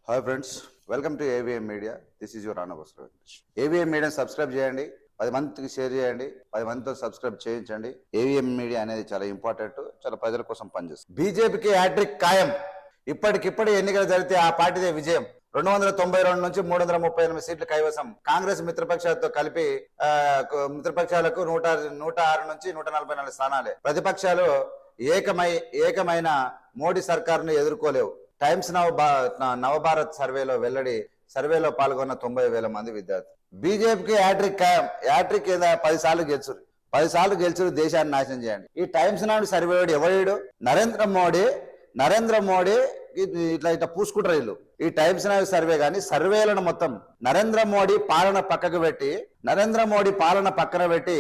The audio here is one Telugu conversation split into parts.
Hi friends, welcome to AVM media. This is your ఆనవసరం. ఏవిఎం మీడియాని సబ్స్క్రైబ్ చేయండి, 10 మందికి షేర్ చేయండి, 10 మందితో సబ్స్క్రైబ్ చేయించండి. ఏవిఎం మీడియా అనేది చాలా ఇంపార్టెంట్, చాలా ప్రజల కోసం పనిచేస్తుంది. బీజేపీకి హ్యాట్రిక్ ఖాయం. ఇప్పటికిప్పుడు ఎన్నికలు జరిగితే ఆ పార్టీదే విజయం. 292 నుంచి 338 సీట్లు కైవసం. కాంగ్రెస్ మిత్రపక్షాలతో కలిపి మిత్రపక్షాలకు 106 నుంచి 144 స్థానాలే. ప్రతిపక్షాలు ఏకమైన మోడీ సర్కారును ఎదుర్కోలేవు. టైమ్స్ నవభారత్ సర్వేలో పాల్గొన్న 90,000 మంది విద్యార్థులు. బీజేపీకి హ్యాట్రిక్ ఖాయం. హ్యాట్రిక్ 10 సార్లు గెలుచురు, 10 సార్లు గెలుచురు, దేశాన్ని నాశనం చేయండి. ఈ టైమ్స్ నాడు సర్వే ఎవడు? నరేంద్ర మోడీ ఇట్లా పూసుకుంటారు వీళ్ళు. ఈ టైమ్స్ నాడు సర్వే కానీ సర్వేలను మొత్తం నరేంద్ర మోడీ పాలన పక్కన పెట్టి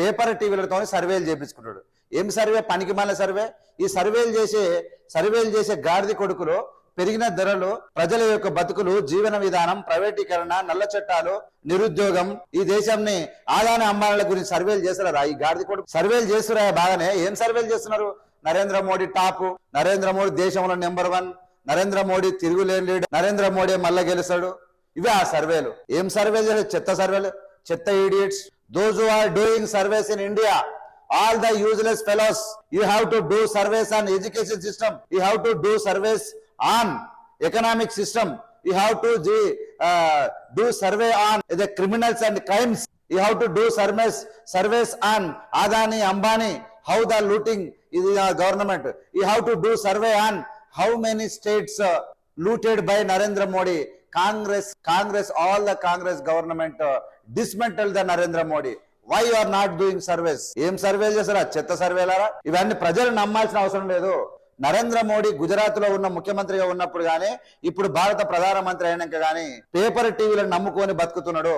పేపర్ టీవీలతో సర్వేలు చేపించుకుంటాడు. ఏం సర్వే? పనికి మాల సర్వే. ఈ సర్వేలు చేసే గాడిద కొడుకులు, పెరిగిన ధరలు, ప్రజల యొక్క బతుకులు, జీవన విధానం, ప్రైవేటీకరణ, నల్ల చట్టాలు, నిరుద్యోగం, ఈ దేశాన్ని ఆదాని అమ్మాయిల గురించి సర్వేలు చేస్తారా? ఈ గాడిద కొడుకు సర్వేలు చేస్తురా బాగానే. ఏం సర్వేలు చేస్తున్నారు? నరేంద్ర మోడీ టాప్, నరేంద్ర మోడీ దేశంలో నెంబర్ 1, నరేంద్ర మోడీ తిరుగులేని లీడర్, నరేంద్ర మోడీ మళ్ళా గెలుస్తాడు. ఇవే ఆ సర్వేలు. ఏం సర్వేలు చేస్తారు? చెత్త సర్వేలు, చెత్త idiots. Those who are doing surveys in India, all the useless fellows, you have to do surveys on education system, you have to do surveys on economic system, you have to do survey on the criminals and crimes, you have to do surveys on Adani, Ambani, how the looting is in our government, you have to do survey on how many states looted by Narendra Modi. Congress, all the Congress government dismantled the Narendra Modi. Why you are not doing surveys? ఏం సర్వేలు చేస్తారా? చెత్త సర్వేలారా. ఇవన్నీ ప్రజలు నమ్మాల్సిన అవసరం లేదు. నరేంద్ర మోడీ గుజరాత్ లో ఉన్న ముఖ్యమంత్రిగా ఉన్నప్పుడు గానీ, ఇప్పుడు భారత ప్రధానమంత్రి అయినాక గానీ పేపర్ టీవీలను నమ్ముకొని బతుకుతున్నాడు.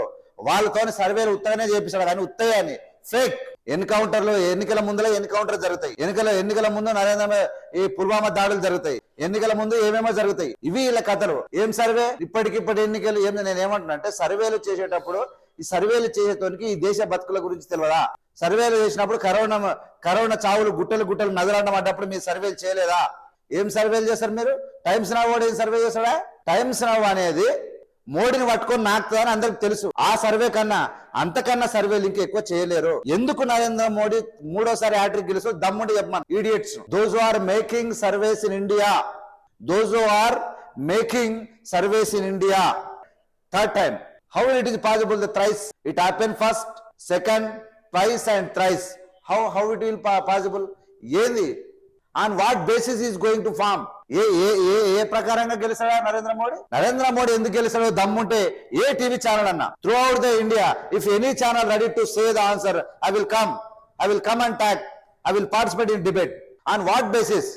వాళ్ళతోని సర్వేలు ఉత్తగానే చేపిస్తాడు కానీ ఉత్తగాని ఫేక్. ఎన్నికల ఎన్కౌంటర్ జరుగుతాయి. ఎన్నికల ముందు ఈ పుల్వామా దాడులు జరుగుతాయి. ఎన్నికల ముందు ఏమేమో జరుగుతాయి. ఇవి వీళ్ళ కథలు. ఏం సర్వే? ఇప్పటికిప్పటి ఎన్నికలు నేను ఏమంటున్నా అంటే, సర్వేలు చేసేటప్పుడు ఈ సర్వేలు చేసేటోనికి ఈ దేశ బతుకుల గురించి తెలియదా? సర్వేలు చేసినప్పుడు కరోనా చావులు గుట్టలు నజరాడడం అన్నప్పుడు మీరు సర్వేలు చేయలేదా? ఏం సర్వేలు చేస్తారు మీరు? టైమ్స్ నవ్ ఏం సర్వే చేస్తాడా? టైమ్స్ నవ్ అనేది మోడీని పట్టుకొని నాకుతుందని అందరికి తెలుసు. ఆ సర్వే అంతకన్నా సర్వేలు ఇంకా ఎక్కువ చేయలేరు. ఎందుకు నరేంద్ర మోడీ 3వ హ్యాట్రిక్ గెలుసు? దమ్ముండి చెప్పమని. Idiots. Those are making surveys in India. Third time. How it is possible? The thrice it happened, first, second, twice and thrice. How it will possible? ఏంది? On what basis is going to farm? ఏ ప్రకారంగా గెలిచాడా నరేంద్ర మోడీ ఎందుకు గెలిచాడో దమ్ముంటే ఏ టీవీ ఛానల్ అన్నా through out the India, if any channel ready to say the answer, I will come and talk, I will participate in debate. On what basis?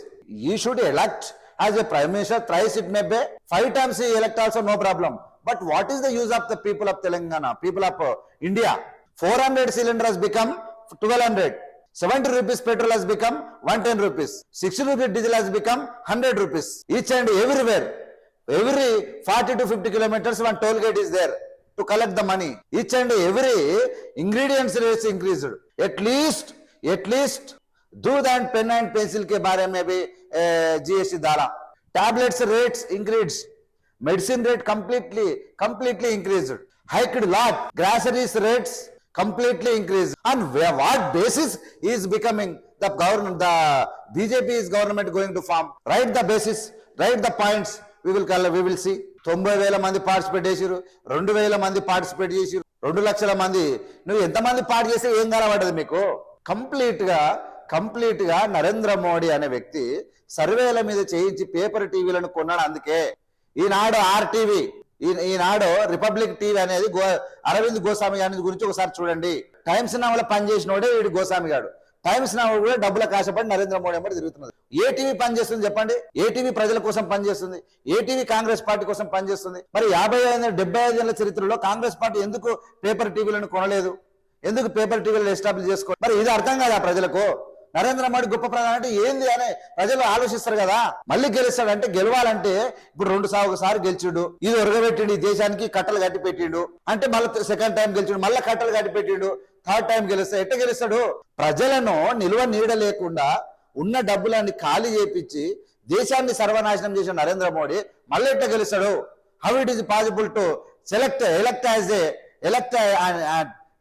You should elect as a prime minister thrice, it may be 5 times he elect also, no problem. But what is the use of the people of Telangana, people of India? 400 cylinder has become 1200. 70 rupees petrol has become 110 rupees. 60 rupees diesel has become 100 rupees. Each and everywhere, every 40 to 50 kilometers, one toll gate is there to collect the money. Each and every ingredients rates increased. At least दूध and pen and pencil के बारे में भी GST डाला. Tablets rates increased. Medicine rate completely increased. Hiked lot. Groceries rates completely increased. On what basis is becoming the government? The BJP is government going to form. Write the basis, write the points. We will see. 90,000 మంది పార్టిసిపేట్ చేసిరు, 2,000 మంది పార్టిసిపేట్ చేసిరు, 2 లక్షల మంది. నువ్వు ఎంతమంది పార్టీ చేస్తే ఏం కనబడ్డది మీకు? కంప్లీట్ గా నరేంద్ర మోడీ అనే వ్యక్తి సర్వేల మీద చేయించి పేపర్ టీవీలను కొన్నాడు. అందుకే ఈనాడు RTV, ఈనాడు రిపబ్లిక్ టీవీ అనేది అరవింద్ గోస్వామి గారి గురించి ఒకసారి చూడండి. టైమ్స్ నవ్ లో పనిచేసినోడే వీడు గోస్వామి గారు. టైమ్స్ నవ్ కూడా డబ్బుల కాశపడి నరేంద్ర మోడీ అమ్మడి తిరుగుతున్నది. ఏ టీవీ పనిచేస్తుంది చెప్పండి? ఏ టీవీ ప్రజల కోసం పనిచేస్తుంది? ఏ టీవీ కాంగ్రెస్ పార్టీ కోసం పనిచేస్తుంది? మరి 75 ఏళ్ల చరిత్రలో కాంగ్రెస్ పార్టీ ఎందుకు పేపర్ టీవీలను కొనలేదు? ఎందుకు పేపర్ టీవీలను ఎస్టాబ్లిష్ చేసుకో? మరి ఇది అర్థం కాదా ప్రజలకు? నరేంద్ర మోడీ గొప్ప ప్రధాని అంటే ఏంది అని ప్రజలు ఆలోచిస్తారు కదా. మళ్ళీ గెలుస్తాడంటే, గెలవాలంటే ఇప్పుడు 2 గెలిచిండు, ఇది ఒరగబెట్టిండు, ఈ దేశానికి కట్టలు కట్టి పెట్టిండు అంటే మళ్ళీ సెకండ్ టైం గెలిచిండు, మళ్ళీ కట్టలు కట్టి పెట్టిండు, థర్డ్ టైం గెలిస్తే ఎట్ట గెలుస్తాడు? ప్రజలను నిల్వ నీడ లేకుండా ఉన్న డబ్బులన్నీ ఖాళీ చేపించి దేశాన్ని సర్వనాశనం చేసిన నరేంద్ర మోడీ మళ్ళీ ఎట్లా గెలుస్తాడు? How it is possible to elect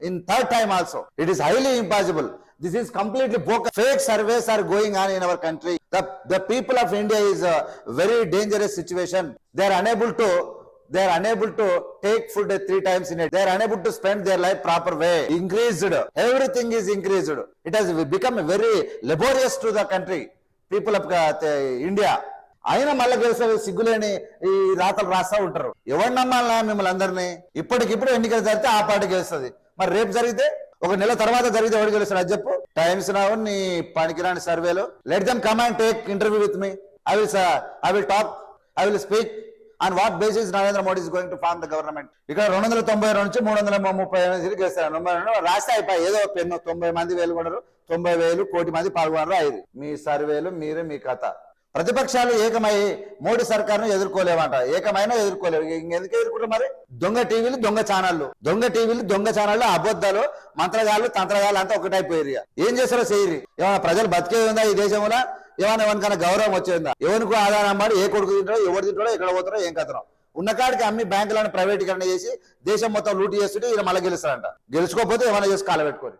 in third time also? It is highly impossible. This is completely bogus. Fake surveys are going on in our country. The people of India is a very dangerous situation. They are unable to take food 3 times in a day. They are unable to spend their life proper way. Increased. Everything is increased. It has become very laborious to the country. People of India. అయినా మళ్ళీ గెలిస్తే సిగ్గులేని ఈ రాతలు రాస్తా ఉంటారు. ఎవరు నమ్మాలన్నా మిమ్మల్ని అందరినీ? ఇప్పటికిప్పుడు ఎన్నికలు జరిగితే ఆ పార్టీ గెలుస్తుంది. మరి రేపు జరిగితే, ఒక నెల తర్వాత జరిగితే ఎవరు గెలుస్తారు అది చెప్పు? టైమ్స్ నావు నీ పనికిరాని సర్వేలు. Let them come and take interview with me. I will talk, I will speak on what basis Narendra Modi is going to form the government. ఇక్కడ 292 నుంచి 338 గెలుస్తారు. రాస్తే అయిపోయి ఏదో పెన్ను 90 మంది వేలుకొన్నారు, 90,000 కోటి మంది పాల్గొన్నారు. అయింది మీ సర్వేలు, మీరే మీ కథ. ప్రతిపక్షాలు ఏకమై మోడీ సర్కార్ను ఎదుర్కోలేవంట. ఏకమైనా ఎదుర్కోలేవు. ఇంకెందుకు ఎదుర్కొంటారు మరి? దొంగ టీవీలు, దొంగ ఛానళ్ళు, అబద్ధాలు, మంత్రగాళ్ళు, తంత్రగాళ్ళు అంతా ఒకటైపోయారు. ఏం చేస్తారో చేయరు. ఏమైనా ప్రజలు బతికే ఉందా ఈ దేశంలో? ఏమైనా ఎవరికైనా గౌరవం వచ్చేందా? ఎవరికి ఆధారం పడి ఏ కొడుకు తింటారో, ఎవరు తింటారో, ఎక్కడ పోతారో, ఏం కథనో ఉన్న కాడికి అమ్మి బ్యాంకులను ప్రైవేటీకరణ చేసి దేశం మొత్తం లూటీ చేస్తుంటే ఈయన మళ్ళీ గెలుస్తారంట. గెలుచుకోకపోతే ఏమైనా చేసి కాలబెట్టుకోరు.